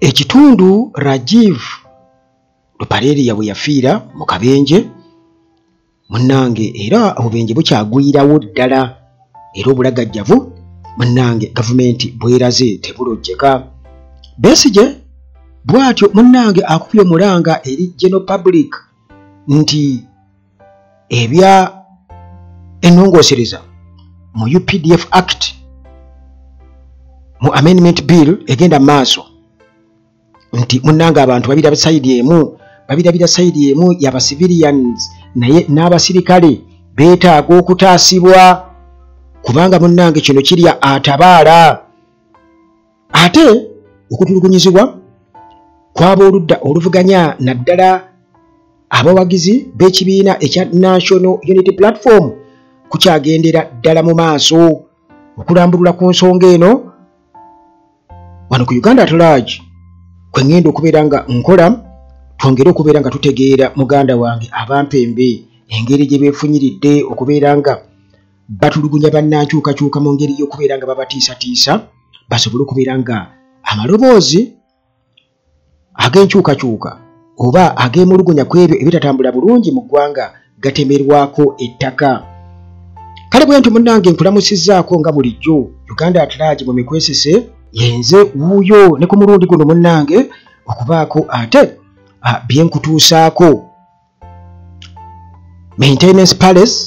ekitundu Rajiv Lupareri yabwe yafiira mu kabenje munnange era obubenje bukyagwirawo ddala era obulagajjavu munnange gavumenti bweraze tebulojjeka. Besigye bwatyo munnange akubye omulanga eri general public nti ebya ennongoosereza mu UPDF Act mu amendment bill egenda maaso nti munnanga abantu babirabira sayidi emu yaba civilians naye n'abasirikale beetaaga okutaasibwa kubanga munnange kino kirya atabaala ate okutulugunyizibwa kwaba oludda oluvuganya naddala abawagizi b'ekibiina ekya National Unity Platform kukyagendera ddala mu maaso okulambulula ku nsonga eno wano ku Uganda at large kwe ngenda okubeera nga nkola twongere okubeera nga tutegeera muganda wange abampembe engeri gye beefunyiridde okubeera nga batulugunya bannankyukakyuka mu ngeri y'okubeera nga babatiisatiisa basobole okubeera nga amaloboozi ag'enkyukakyuka oba ag'emulugunya ku ebyo ebitatambula bulungi mu ggwanga gatemerwako ettaka. Kale bwe nti munnange nkulamusizzaako nga bulijjo Uganda at large mu mikwesese yenze wuuyo ne ku mulundi guno munnange okubaako ate byenkutuusaako. Maintenance Palace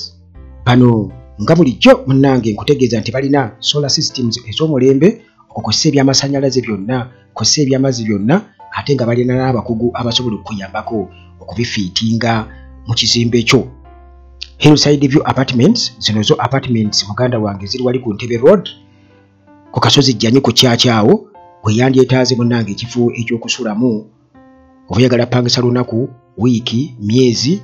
pano nga bulijjo munnange nkutegeeza nti balina solar systems ez'omulembe okukosa ebyamasannyalaze byonna kosa ebyamazzi byonna ate nga balina n'abakugu abasobola okuyambako okubifiitinga mu kizimbe ekyo. Hillside View Apartments zino zo apartments muganda wange ziri wali ku Ntebe Road ku kasozi jjanyi ku kyakyawo weyandyetaaze munnange ekifo ekyokusulamu oba oyagala pangisa lunaku wiiki myezi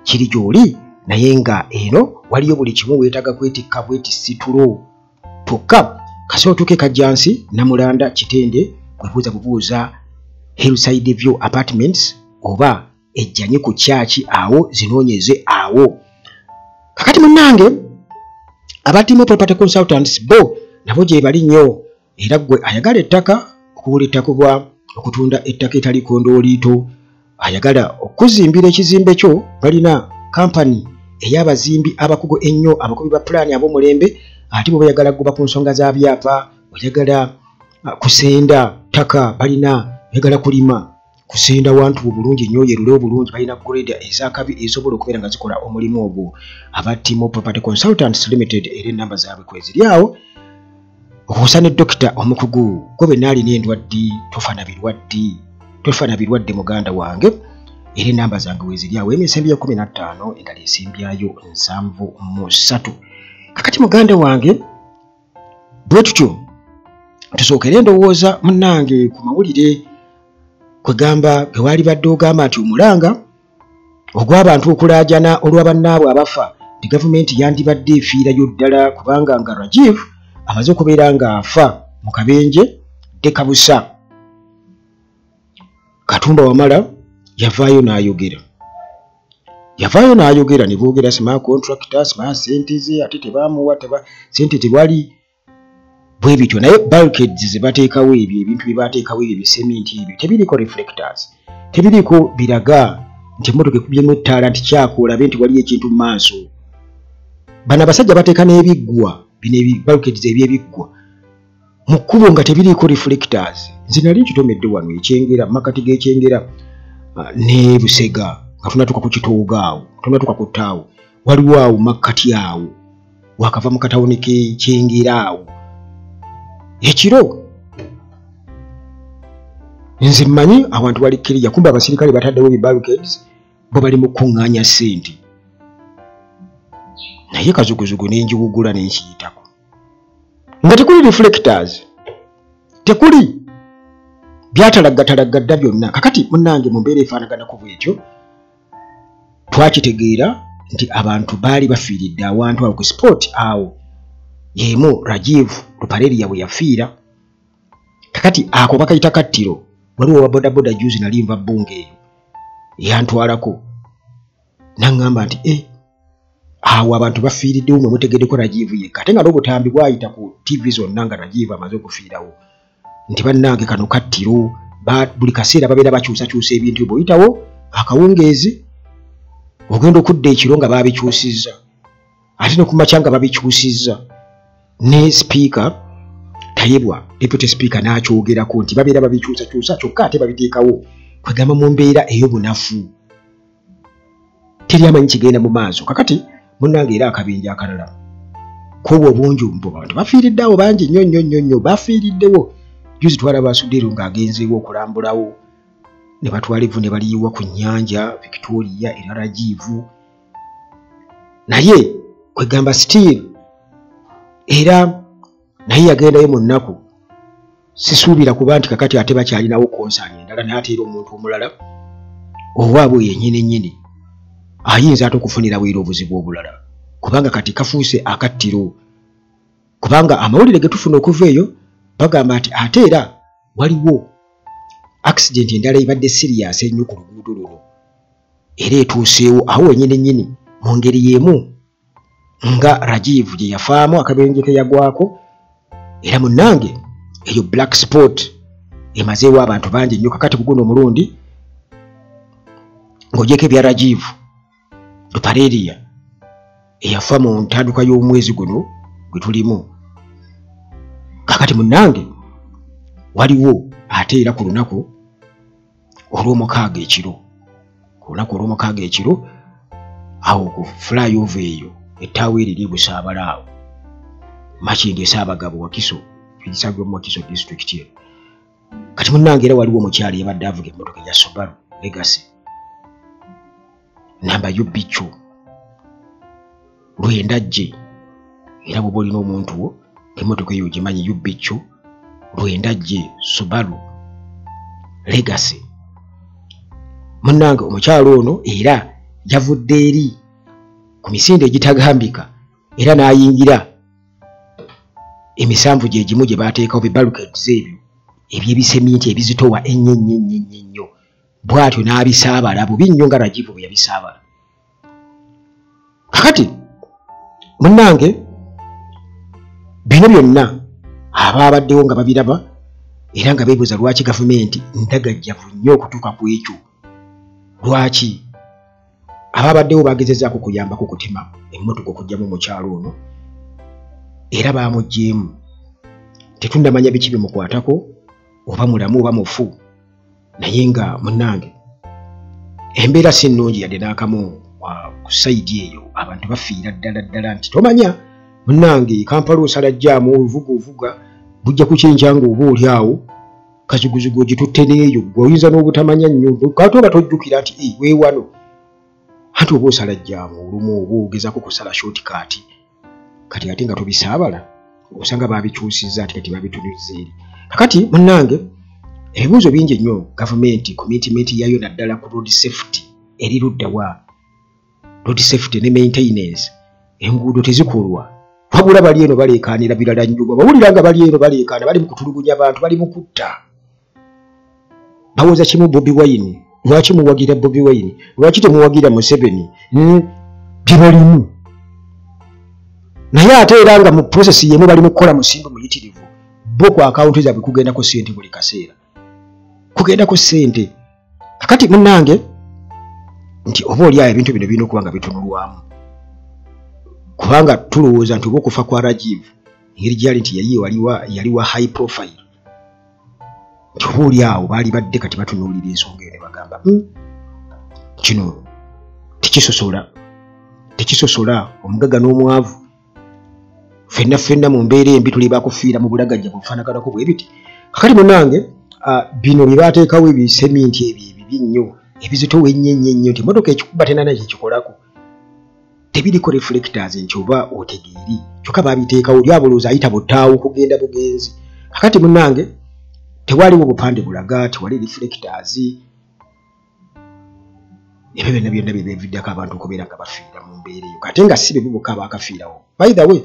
kiri gy'oli naye nga eno waliyo buli kimu weetaaga kwetikka bwetisitulo twokka kasi otuuke Kajjansi Namulanda Kitende bubuuza Hillside View Apartments oba ejjanyi ku kyaki awo zinoonyeze awo. Kakati munnange abatimu property consultants bo nabo gye bali nnyo era gwe ayagala ettaka okugula ettaka bwa okutunda ettaka etali kondooliito ayagala okuzimbira ekizimbe kyo balina kampani ey'abazimbi abakugu ennyo abakubi ba pulaani ab'omulembe ate bwe bayagala kuba ku nsonga za byapa oyagala kusenda ttaka balina oyagala kulima kusenda wantu bulungi nnyo yerule obulungi balina grade ezakabi ezobola okubeera nga zikola omulimu ogwo aba Timo Property Consultants Limited era ennamba zaabwe kweziri awo okusa ne Dokita omukugu gobe naali n'endwadde tofana birwadde muganda wange era ennamba zange weeziri awo emisembi ya 15 endala esimbyayo 73. Kakati muganda wange bwe tutyo tusookere endowooza munnange ku mawulire kwegamba bwe wali badde ogamba nti omulanga ogw'abantu okulaajana olw'abannaabwe abafa nti gavumenti yandibadde efiirayo ddala kubanga nga Rajiv amaze okubeera ng'afa mu kabenje tekabusa. Katumba Wamala yavaayo n'ayogera ne boogera smart contractor smart sente ze ate tebaamuwa sente tewali bwe bityo naye bulkheads ze bateekawo ebyo ebintu bye bateekawo ebyo seminti ebyo tebiriko reflectors tebiriko biraga nti emmotoka ekubyemu ettaala nti kyakoola be nti waliyo ekintu mu maaso. Bano abasajja bateeka n'ebiggwa bino bulkheads ebyebiggwa mu kkubo nga tebiriko reflectors. Nze nali nkitomedde wano ekyengera makati g'ekyengera ne Busega nga tunatuuka ku Kitooga awo tunatuuka ku ttaawo waliwo awo makkati awo wakava mu katawuni k'ekyengera awo ekiro nze mmanyi abantu walikkiriya kumbe abasirikale bataddewo bulkheads bo bali mu kuŋŋaanya ssente naye kazuguzugu n'enjiwugula n'enkiyitako nga tekuli reflectors tekuli byatalaggatalaggadda byonna. Kakati munnange mu mbeera efaanaganako bwetyo twakitegeera nti abantu baali bafiiridde awantu awo ku sport awo yemu Rajiv Lupareri yabwe yafiira. Kakati ako bakayita kattiro waliwo wa bodaboda juzi nali nva bbunga eyo yantwalako naŋŋamba nti awo abantu bafiiriddewo mwe mutegeddeko Rajiv yekka ate nga n'obutambi bwayita ku TV zonna nga Rajiv amaze okufiirawo nti bannange kano kattiro buli kaseera babeera bakyusakyusa ebintu bw'oyitawo akawungeezi ogenda okudda ekiro nga babikyusizza ate ne ku makya nga babikyusizza ne sipiika Tayebwa deputy speaker n'akyogerako nti babeera babikyusakyusa kyokka ate babiteekawo kwegamba mu mbeera ey'obunafu teri amanyi kigenda mu maaso kakati munnange era akabenje akalala kuba obunjumbo abantu bafiiriddewo bangi nnyo bafiiriddewo juzi twalaba Asudiru ng'agenzeewo okulambulawo ne batwala evvu ne baliyiwa ku nnyanja Victoria era Rajivu naye kwegamba still era naye yagendayo mu nnaku sisuubira kuba nti kakati ate bakyalinawo konsaani endala naye ate era omuntu omulala owaabwe yennyini ayinza ate okufunirawo era obuzibu obulala kubanga kati kafuuse akattiro kubanga amawulire ge tufuna okuva eyo bagamba nti ate era waliwo accident endala ebadde serious ennyo ku luguudo luno era etuuseewo awo wennyini mu ngeri y'emu nga Rajivu gye yafaamu akabenje ke yagwako era munnange eyo black spot emazeewo abantu bangi nnyo kakati ku guno omulundi ng'ogyeko ebya Rajivu Lupareria eyafa mu ntandikwa y'omwezi guno gwe tulimu kakati munnange waliwo ate era ku lunaku olw'omukaaga ekiro awo ku flyover eyo ettaawo eriri Busaabala awo Makindye Ssaabagabo Wakiso ekisago mu Wakiso district eyo kati munnange era waliwo omukyala yabadde avuga emmotoka ya Subaru Legacy namba Yubichu Lwendajje era bw'oba olina omuntu wo emmotoka eyo ogimanyi Yubichu Lwendajje Subaru Legacy munnange omukyala ono era yavudde eri ku misinde egitagambika era n'ayingira emisanvu gye gimu gye baateekawo bibalukeds ebyo ebyebiseminti ebizitowa ennyo bw'atyo n'abisaabala bubi nnyo nga Rajivu bwe yabisaabala kakati munnange bino byonna abaabaddewo nga babiraba era nga beebuuza lwaki gavumenti ndagajjavu nnyo okutuuka ku ekyo lwaki abaabaddewo bagezezaako kuyambako okutema emmotoka okugyamu omukyalo ono era baamuggyeemu tetunnamanya biki bimukwatako oba mulamu oba mufu naye nga munnange embeera si nnungi yadde n'akamu ku sayidi eyo abantu bafiira ddala nti tomanya munnange Kampala osala jjaamu ovuga bujja kukinkyanga oba oli awo kazuguzugu ogitutte n'eyo oyinza n'obutamanya nnyo kati oba tojjukira nti weewano anti oba osala jjaamu olumu oba ogezaako kusala shortcut kati ate nga tobisaabala osanga baabikyusizza ati kati baabitunuza eri kakati munnange ebibuuzo bingi nnyo gavumenti commitment yayo naddala ku road safety eri luddawa road safety ne maintenance enguudo tezikolwa wabula bali eno baleekaanira birala nnyo bawulira nga bali eno baleekaana bali mu kutulugunya abantu bali mu kutta bawoza kimu Bobi Wine lwaki muwagira Bobi Wine lwaki temuwagira Museveni tebalimu naye ate era nga mu process yemu bali mu kukola musimbo muyitirivu bo ku akawunti zaabwe kugendako ssente buli kaseera kugendako ssente kakati munnange nti oba oli ayo ebintu bino birina okuba nga bitunulwamu kubanga tulowooza nti oba okufa kwa Rajivu engeri gyali nti yaliwa high profile nti oba oli awo baali badde kati batunuulira ensonga eyo ne bagamba kino tekisosola omugaga n'omwavu ffenna mu mbeera embi tuli bakufiira mu bulagajja bufaanaganako bwe biti kakati munnange bino bye baateekawo ebiseminti ebyo ebibi nnyo ebizitowa ennyo nti emmotoka ekikuba tena nakyo kikolako tebiriko reflectors nti oba otegeeri kyokka baabiteekawo lyabulooza ayita buttaawo kugenda bugenzi kakati munnange tewaliwo bupande bulaga tewali reflectors ebyo byonna byebividdeko abantu okubeera nga bafiira mu mbeera eyo kate nga si be bokka baakafiirawo by the way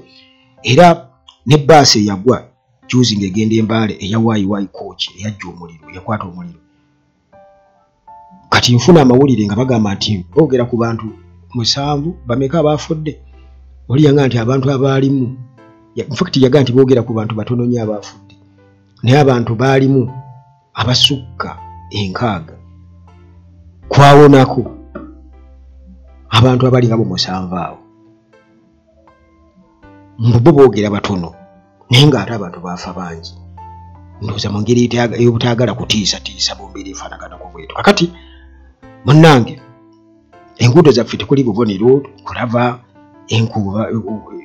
era ne bbaasi eyagwa juzi ng'egenda Embaale eya YY coach eyajja omuliro yakwata omuliro kati nfuna amawulire nga bagamba nti boogera ku bantu 7 bameka abaafudde oli yanga nti abantu abaalimu in fact yaga nti boogera ku bantu batono nnyo abaafudde naye abantu baalimu abasukka 6 kwawonako abantu abalinga mu 7 awo mbubo boogera batono naye ng'ate abantu baafa bangi ndowooza mu ngeri ey'obutaagala kutiisatiisa bomberi efaanaganako bwetu kakati munnange enguudo zaffe tekuli bubonero kulava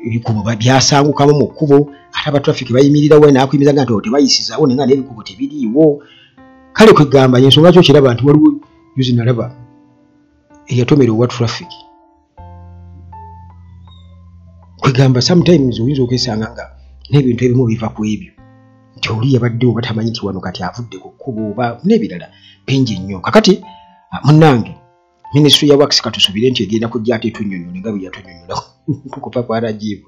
ebikubo byasangukamu mu kkubo ate abatrafiki bayimirirawo naakuyimiriza nga nti tebayisizaawo naye nga n'ebikubo tebiriiwo kale kwegamba yensonga kyo kiraba nti waliwo yuzi nalaba eyatomera owa trafiki kwegamba sometimes oyinza okwesanga nga n'ebintu ebimu biva ku ebyo nti oli yabaddewo batamanyi nti wano kati avudde ku kkubo oba n'ebirala bingi nnyo kakati munnange Ministry ya Works katusubire nti egenda kujja ate tunnyonnyola nga bwe yatunnyonnyola kuva kwa Rajibu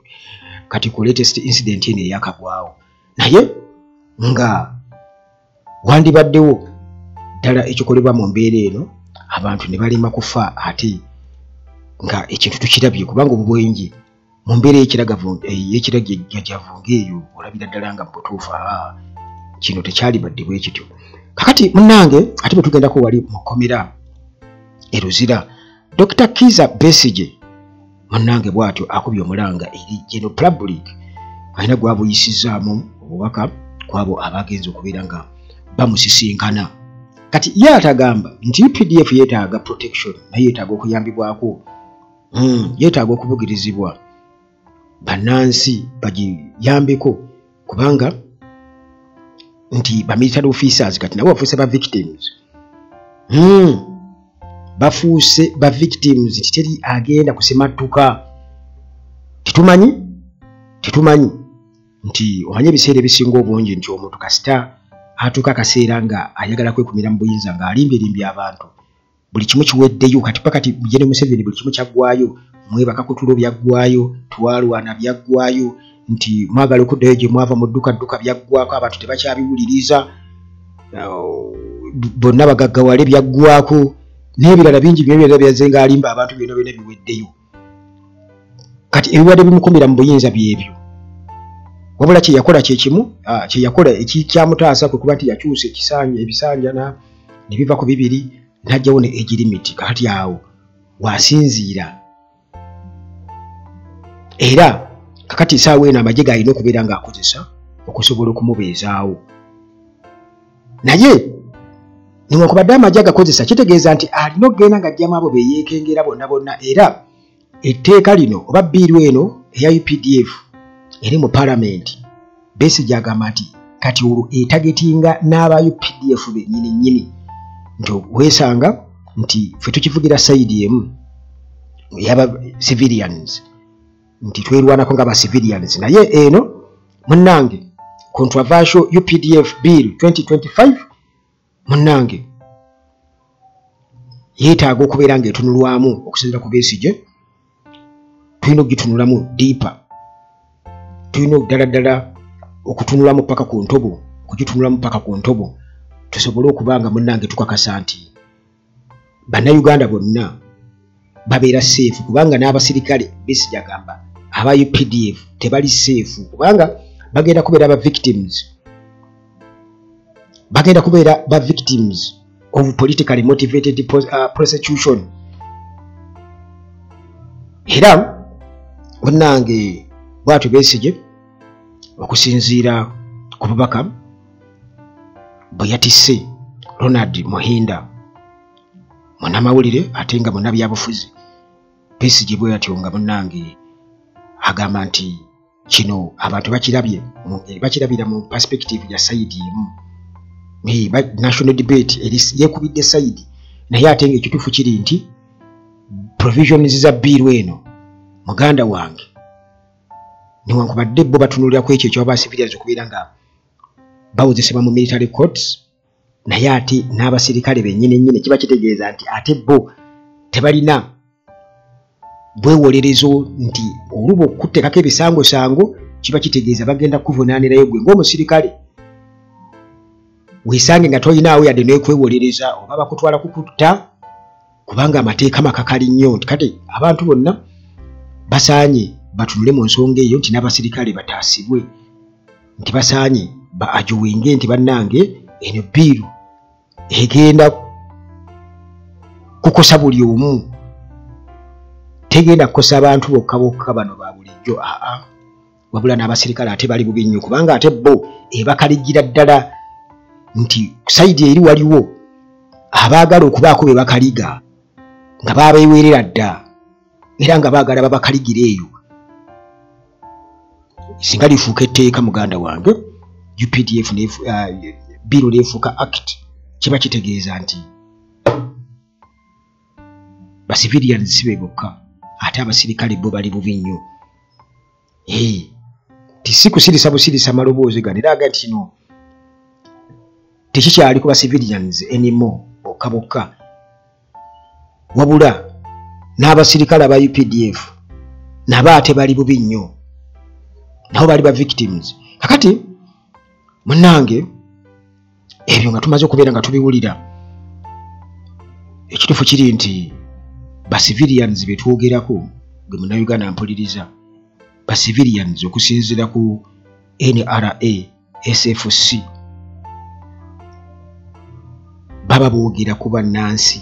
kati ku latest incident eno eyakagwawo naye nga wandibaddewo ddala ekikolebwa mu mbeera eno abantu ne balema kufa ate nga ekintu tukirabye kubanga obubwenyi mu mbeera y'ekiragajjavunga eyo olabira ddala nga mubutuufu kino tekyali badde bwe kityo kakati munnange ate bwe tugendako wali mu kkomera Eruzira Dr. Kiza Besigye munnange bw'atyo akubye omulanga eri General Public alina gwabuyisizaamu obubaka kwabo abagenzi okubeera nga bamusisinkana kati ye atagamba nti UPDF yeetaaga protection naye yeetaaga okuyambibwako yeetaaga okubugirizibwa bannansi bagiyambeko kubanga nti ba military officers kati nabo bafuuse ba victims bafuuse ba victims titeri agenda kusemattuka titumanyi nti omanye ebiseera ebisinga obungi nti omuntu kasita atuuka akaseera nga ayagala kwekumira mu buyinza nga alimbirimbye abantu buli kimu kiweddeyo kati pakati General Museveni buli kimu kyaggwayo mwebaka kutulo byaggwayo twalwana byaggwayo nti mwagala okuddayo gye mwava mu dduka byaggwako abantu tebakyabiwuliriza bonna bagaggawale byaggwako n'ebirala bingi byebirala byazenga alimba abantu byonna biweddeyo kati ebibadde bimukumira mu buyinza byebyo wabula kyeyakola kyekimu kyeyakola ekikyamutaasa kwe kuba nti yakyusa ebisanja ne biva ku 2 najjawo ne age limit kati awo wasinziira era kakati saawa eno amagye gaalina okubeera ng'akozesa okusobola okumubeezaawo naye newankubadde amagye agakozesa kitegeeza nti alina okugenda ng'ajjamu abo beyeekengera bonna era etteeka lino oba bbiiru eno eya UPDF eri mu Parliament Besigye agamba nti kati olwo etagetinga n'aba UPDF bennyini nti weesanga nti ffe tukivugira sayidi emu ey'aba civilians nti twerwanako nga ba civilians naye eno munnange controversial UPDF bill 2025 munnange yeetaaga okubeera ng'etunulwamu okusinziira ku Besigye tulina okugitunulamu deeper tulina ddala okutunulamu paka ku ntobo okugitunulamu paka ku ntobo tusobole okubanga munnange tukakasa nti bannayuganda bonna babeera safe kubanga n'abasirikale Besigye agamba aba UPDF tebali safe kubanga bagenda kubeera ba victims of politically motivated prosecution era munnange bw'atyo Besigye okusinziira ku bubaka bwe yatisse Ronald Muhinda munnamawulire ate nga munnabyabufuzi Besigye bwe yatyo nga munnange agamba nti kino abantu bakirabira mu perspective ya sayidi emu national debate yekubidde sayidi naye ate nga ekituufu kiri nti provisions za bbiiru eno muganda wange newankubadde bo batunulira ku ekyo ekyaba civilians okubeera nga bawozesebwa mu military courts naye ate n'abasirikale bennyini kiba kitegeeza nti ate bo tebalina bwewolerezo nti oluba okutekako ebisangosango kiba kitegeeza bagenda kuvunaanirayo gwe ng'omusirikale weesange nga toyinaawo yadde n'ekwewolereza oba bakutwala kukutta kubanga amateeka makakali nnyo nti kati abantu bonna basaanye batunule mu nsonga eyo nti n'abasirikale bataasibwe nti basaanye ajuwenge nti bannange eno bbiiru egenda kukosa buli omu, tegenda kukosa abantu bokka bano ba bulijjo, wabula n'abasirikale ate bali bubi nnyo, kubanga ate bo ebakaligira ddala nti sayidi eri waliwo abaagala okubaako be bakaliga nga babeewerera dda era nga baagala babakaligira eyo. Singa lifuuka etteeka muganda wange, UPDF biro neefuuka act, kiba kitegeeza nti ba civilians si be bokka, ate abasirikale bo bali bubi nnyo. Tikusirisa busirisa maloboozi gano era aga nti no tekikyali ku ba civilians anymore bokka, wabula n'abasirikale aba UPDF nabo ate bali bubi nnyo, nabo bali ba victims. Kakati munnange ebyo nga tumaze okubeera nga tubiwulira, ekituufu kiri nti ba civilians be twogerako gwe Munnayuganda mpuliriza, ba civilians okusinziira ku NRA SFC baba boogera ku bannansi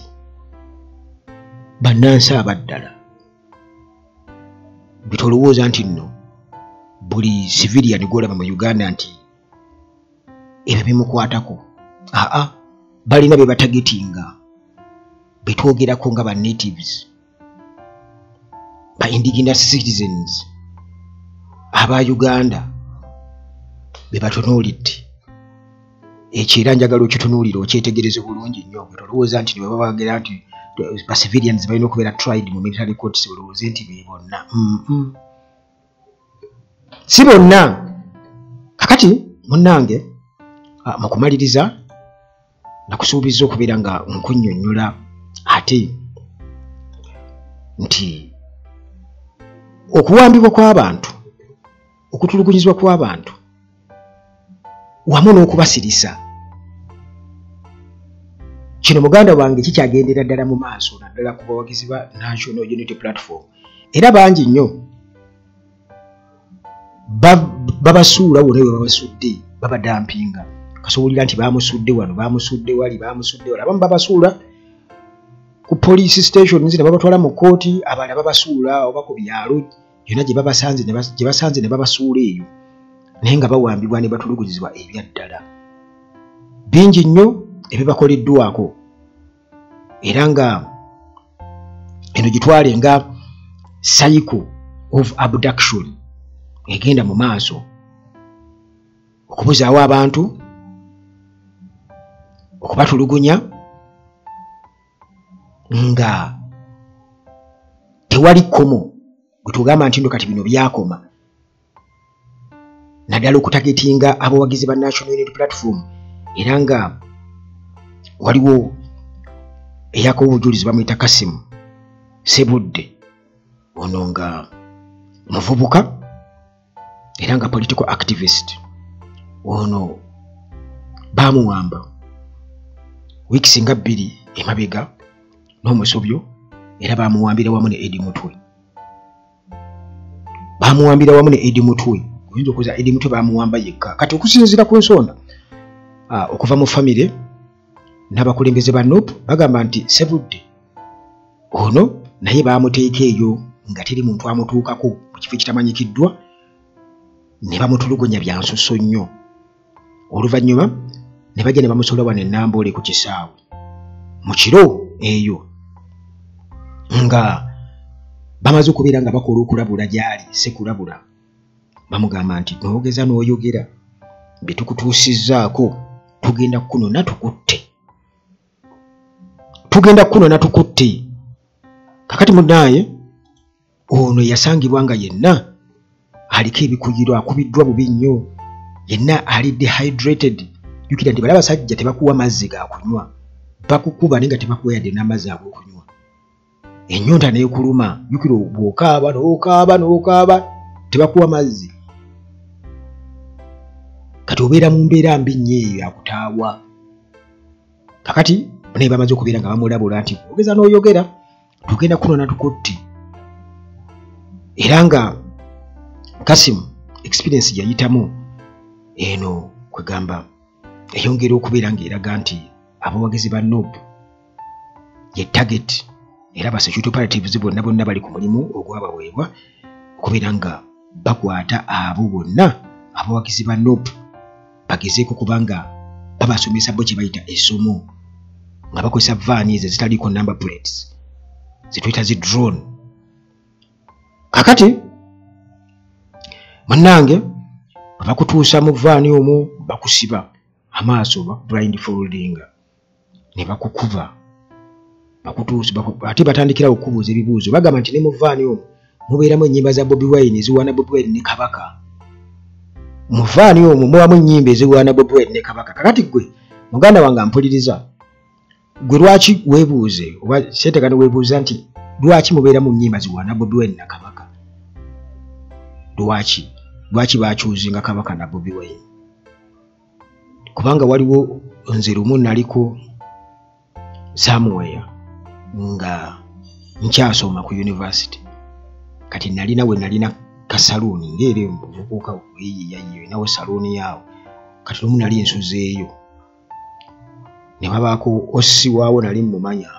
abaddala, bitolowooza nti nno buli civilian gwolaba mu Uganda nti ebyo bimukwatako. Balina be batagetinga, betwogerako nga ba natives, ba indigenous citizens aba Uganda be batunuulidde. Ekyo era njagala okitunuulira okyetegereze bulungi nnyo. Betolowooza nti bwe baba bagera nti ba civilians balina okubeera tried mu military courts, olowooze nti be bonna. Si bonna. Kakati munnange mu kumaliriza nakusuubiza okubeera nga nkunnyonnyola ate nti okuwambibwa kw'abantu, okutulugunyizibwa kw'abantu wamu n'okubasirisa, kino muganda wange kikyagendera ddala mu maaso naddala ku bawagizi ba National Unity Platform. Era bangi nnyo babasuula wona we babasudde, babadampinga. Kasobolera nti bamusudde wano, bamusudde wali, bamusudde wala. Abamu babasuula ku police station nzina babatwala mu kooti, abalala babasuula oba ku byalo yonna gye basanze ne babasuula eyo, naye nga bawambibwa ne batulugunyizibwa ebyaddala. Bingi nnyo ebibakoleddwako, era nga eno gitwale nga cycle of abduction egenda mu maaso, okubuzaawo abantu, okubatulugunya nga tewali kkomo gwe tugamba nti ndo kati bino byakoma, naddala okutagetinga abawagizi ba National Unity Platform. Era nga waliwo eyako obujulizi bamuyita Kasimu Sebudde, ono nga muvubuka era nga political activist. Ono bamuwamba wiiki nga 2 emabega n'omusobyo, era bamuwambira wamu ne Eddie Mutwe. Bamuwambira wamu ne Eddie Mutwe, oyinza okuza Eddie Mutwe bamuwamba yekka. Kati okusinziira ku nsonda okuva mu famire n'abakulembeze ba NUP bagamba nti Sebudde ono naye bamuteeka eyo nga teri muntu amutuukako mu kifo ekitamanyikiddwa, ne bamutulugunya bya nsusso nnyo. Oluvannyuma ne bajja ne bamusola wano e Namboole ku kisaawe mu kiro eyo, nga bamaze okubeera nga bakola okulabula gyali sekulabula. Bamugamba nti noogeza n'oyogera bye tukutuusizzaako tugenda kukunona tukutte, tugenda kukunona tukutte. Kakati munnaye ono yasangibwa nga yenna aliko ebikuyiro, akubiddwa bubi nnyo, yenna ali dehydrated. Jukira nti bala basajja tebakuwa mazzi ga kunywa, bakukuba naye nga tebakuwa yadde n'amazzi ag'okunywa. Ennyonta neekuluma, jukira bw'okaaba n'okaaba tebakuwa mazzi. Kati obeera mu mbeera mbi nnyo eyo yakutaawa. Kakati naye bamaze okubeera nga bamulabula nti ogeza n'oyogera tugenda kunona tukutte. Era nga Kasimu experience yayitamu eno kwegamba eyongera okubeera ng'eraga nti abawagizi ba NOB ye target era ba security operatives bonna bali ku mulimu ogwabaweebwa okubeera nga bakwata abo bonna abawagizi ba NOB bagezeeko kubanga babasomesa bo kye bayita essomo nga bakozesa vaani ezo zitaliko number plates zituyita zi drone. Kakati mannange bakutuusa mu vaani omwo bakusiba amaaso blindfoldinga ne bakukuba bakutuusa ate batandikira okubuuza ebibuuzo bagamba nti ne mu vaani omwo mubeeramu ennyimba za Bobi Wine eziwaana Bobi Wine ne Kabaka. Mu vaani omwo mubamu ennyimba eziwaana Bobi Wine ne Kabaka. Kakati gwe muganda wange ampuliriza, gwe lwaki weebuuze oba seetegana weebuuza nti lwaki mubeera mu nnyimba ziwaana Bobi Wine na Kabaka? Lwaki bakyuzinga Kabaka na Bobi Wine? Kubanga waliwo nze lumu naliko somewhere nga nkyasoma ku university kati nalina kasaluni ngere muvubuka yayiyo nawo saluni yawo kati lumu nali ensuzeeyo ne babaako ossi waawo nali mumanya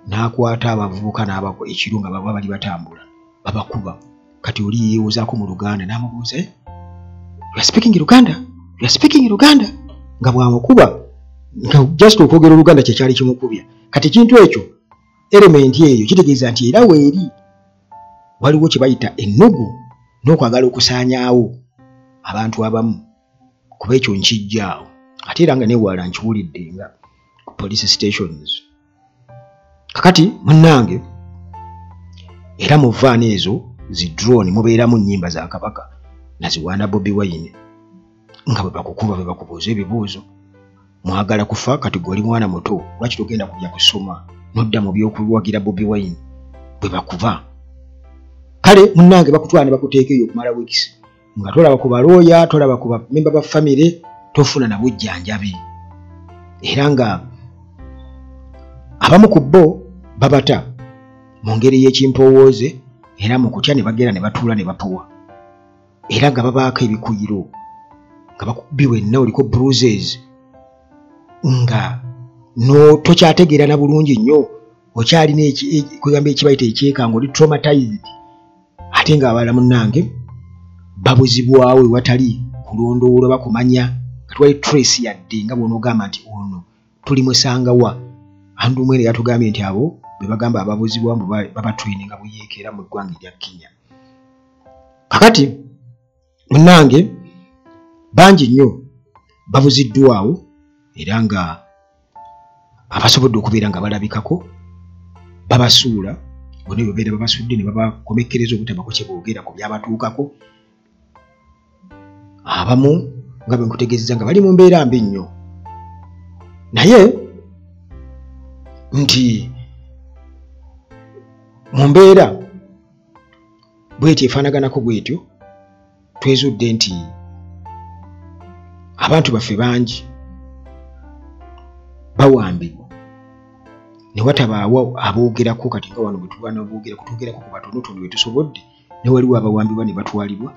n'akwata abavubuka n'abako ekirunga baba bali batambula babakuba kati oli yeewozaako mu Luganda n'amubuuza you are speaking Luganda nga bw'amukuba nga just okwogera Oluganda kyekyali kimukubya. Kati kintu ekyo element eyo kitegeeza nti era weeri waliwo kye bayita ennugu n'okwagala okusaanyaawo abantu abamu kuba ekyo nkijjaawo ate era nga neewala nkiwulidde nga ku police stations. Kakati munnange era mu vaani ezo zi drone mubeeramu nnyimba za Kabaka naziwaana Bobi Wine nga bwe bakukuba bwe bakubuuza ebibuuzo. Mwagala kufa kati gwali mwana muto lwaki togenda kujja kusoma nodda mu by'okuwagira Bobi Wine bwe bakuba. Kale munnange bakutwala ne bakuteeka eyo okumala weeks nga tolaba ku balooya tolaba ku bamemba ba famire tofuna na bujjanjabi era nga abamu ku bo babata mu ngeri y'ekimpowooze era mu kutya ne bagenda ne batuula ne bapowa era nga babaako ebikuyiro nga bakubiwe enna oliko bruises nga no tokyategeera na bulungi nnyo okyalina kwegamba ekibayita ekyekanga oli traumatized ate nga abala munnange babuzibwawo ewatali kulondoola bakumanya nga twali trace yadde nga bw'onoogamba nti ono tulimusangawa. Andu mwene yatugambye nti abo be bagamba ababuzibwa mbu babatraininga buyeekera mu ggwanga erya Kenya. Kakati munnange bangi nnyo babuziddwawo era nga abasobodde okubeera nga balabikako babasuula bonna bwe babeera babasudde ne babakomekkereza obutabako kye boogera ku byabatuukako. Abamu nga bwe nkutegeezeza nga bali mu mbeera mbi nnyo naye nti mu mbeera bwetyo efaanaganako bwetyo twezudde nti abantu baffe bangi bawambibwa ne watabaawo aboogerako kati nga wano bwe tulwana aboogera kutugerako ku batonotono bwe tusobodde ne waliwo abawambibwa ne batwalibwa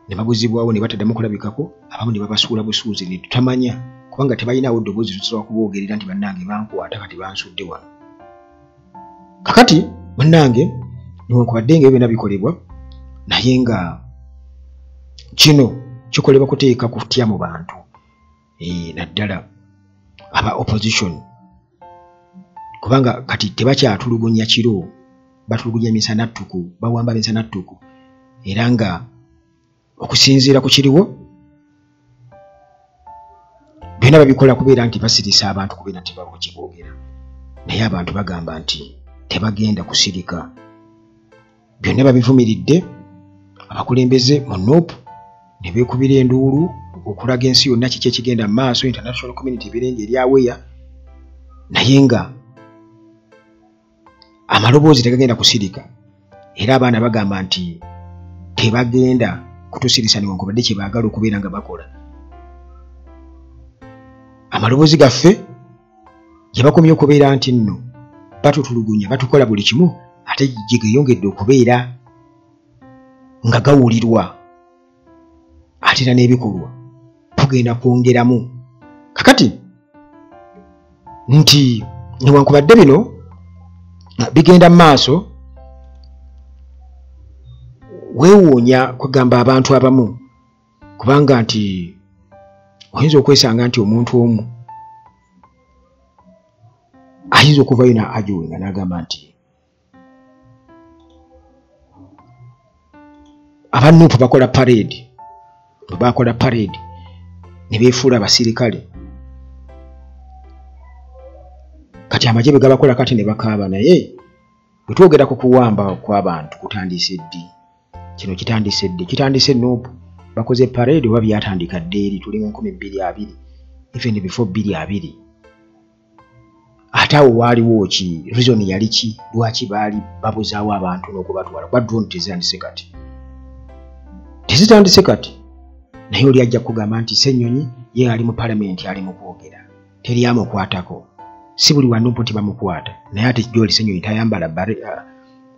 ne babuzibwawo ne bataddamu kulabikako abamu ne babasuula busuuzi ne tutamanya kubanga tebalinawo ddoboozi tusobola kuboogerera nti bannange bankwata kati bansudde wano. Kakati bannange newankubadde nga byonna bikolebwa naye nga kino kikolebwa kuteeka kutya mu bantu naddala aba opposition kubanga kati tebakyatulugunya kiro batulugunya misana ttuku bawamba misana ttuku era nga okusinziira ku kiriwo byonna babikola kubeera nti basirisa abantu kubeera nti baba kiboogera naye abantu bagamba nti tebagenda kusirika. Byonna babivumiridde abakulembeze mu NOP ne beekubira enduulu okulaga ensi yonna kiki ekigenda mu maaso international community birenge eryaweya naye nga amaloboozi tegagenda kusirika era abaana bagamba nti tebagenda kutusirisa newankubadde kye baagala okubeera nga bakola. Amaloboozi gaffe gye bakomye okubeera nti nno batutulugunya batukola buli kimu ate gye geeyongedde okubeera nga gawulirwa ate era n'ebikolwa tugenda kwongeramu. Kakati nti newankubadde bino bigenda mu maaso weewuunya kugamba abantu abamu kubanga nti oyinza okwesanga nti omuntu omu ayinza okuvayo na ajuwenga n'agamba nti abanuupu bakola parade bwe bakola parade ne beefuula abasirikale kati amagye bwe gabakola kati ne bakaaba naye bwe twogera ku kuwamba kw'abantu kutandise ddi kino kitandise nuupu bakoze parade oba byatandika dde eri tuli mu 2020 even before 2020 ate awo waaliwo ki reason yali ki lwaki baali babuzaawo abantu n'okubatwala kuba drone tezitandise kati naye oli ajja kugamba nti Ssenyonyi ye ali mu parliament ali mu kwogera teri amukwatako si buli wanuupu nti bamukwata naye ate gyoli Ssenyonyi tayambala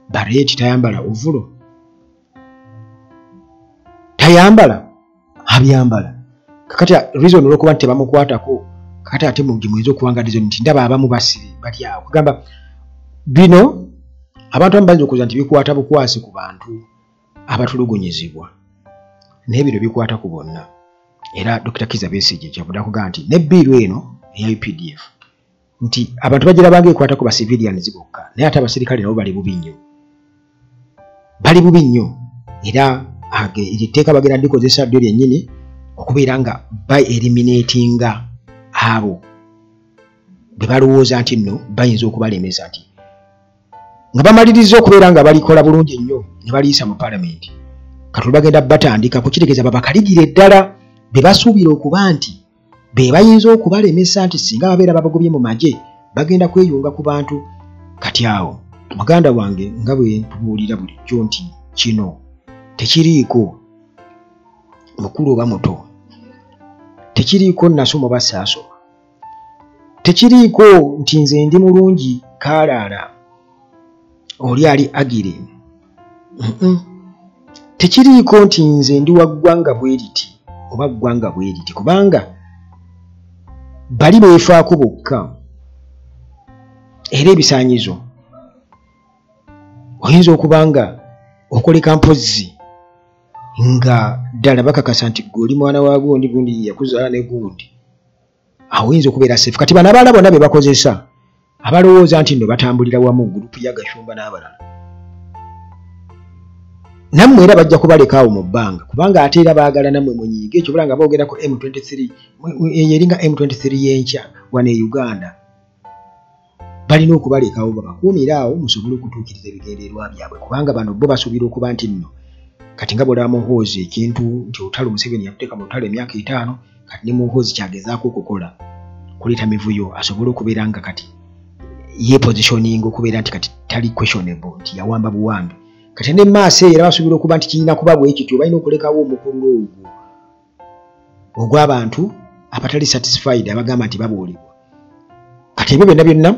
bareti tayambala ovulo tayambala abyambala kakati reason olwokuba nti tebamukwatako kakati ate muyinza okuwanga reason nti ndaba abamu basiri bali awo kugamba bino abantu abamu bayinza okuza nti bikwata bukwasi ku bantu abatulugunyizibwa naye bino bikwata ku bonna era Dr. Kizza Besigye kyavudde akugamba nti ne biiru eno eya UPDF nti abantu bagira bange ekwata ku ba civilians bokka naye ate abasirikale nabo bali bubi nnyo era iriteeka bagenda likozesa ddyo lyennyini okubeera nga eliminatinga abo bwe balowooza nti nno bayinza okubalemesa nti nga bamaliriza okubeera nga balikola bulungi nnyo ne baliyisa mu palamenti kati bagenda batandika kukitegeeza babakaligire ddala be basuubira okuba nti be bayinza okubalemesa nti singa babeera babagobye mu magye bagenda kweyunga ku bantu kati awo muganda wange nga bwe tubuulira bulijjo nti kino tekiriiko mukulu oba muto tekiriiko nasoma oba saasoma tekiriiko nti nze ndi mulungi kaalaala oli ali agire tekiriiko nti nze ndi wa ggwanga bwe riti oba ggwanga bwe riti kubanga bali beefaako bokka era ebisaanyizo oyinza okuba nga okoleka mpozzi nga ddala bakakasa nti gwe oli mwana wa gundi yakuzaala ne gundi awo oyinza okubeera sefu kati bano abaala bonna be bakozesa abalowooza nti nno batambulira wamu gurupu ya Gashumba n'abalala nammwe era bajja kubaleka awo mu bbanga kubanga ate era baagala nammwe munyiige ekyo bulanga boogera ku M23 eringa M23 y'enkya wano e Uganda balina okubalekawo babakuumira awo musobole okutuukiriza ebigendererwa byabwe kubanga bano bo basuubira okuba nti nno kati nga bwolaba muhoozi ekintu nti olutalo Museveni yakuteeka mu lutalo emyaka 5 kati ne muhoozi kyagezaako okukola kuleeta mivuyo asobole okubeera nga kati ye positioning okubeera nti kati tali questionable nti yawamba buwambi kati ne maaso era basuubira okuba nti kirina kuba bwe kityo balina okulekawo omukulu ogw'abantu abatali satisfied abagamba nti babuulibwa kati ebyo byonna byonna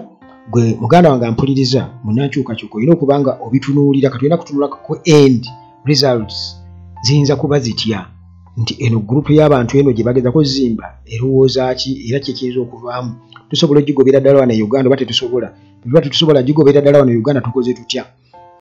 gwe muganda wange ampuliriza munankyukakyuka olina okuba nga obitunuulira kati olina kutunula ku end results ziyinza kuba zitya nti eno gurupu y'abantu eno gye bagezako zimba erowooza ki era kikiyinza okuvaamu tusobola ogigobera ddala wano e Uganda oba tetusobola bwe tuba tetusobola gigobera ddala wano e Uganda tukoze tutya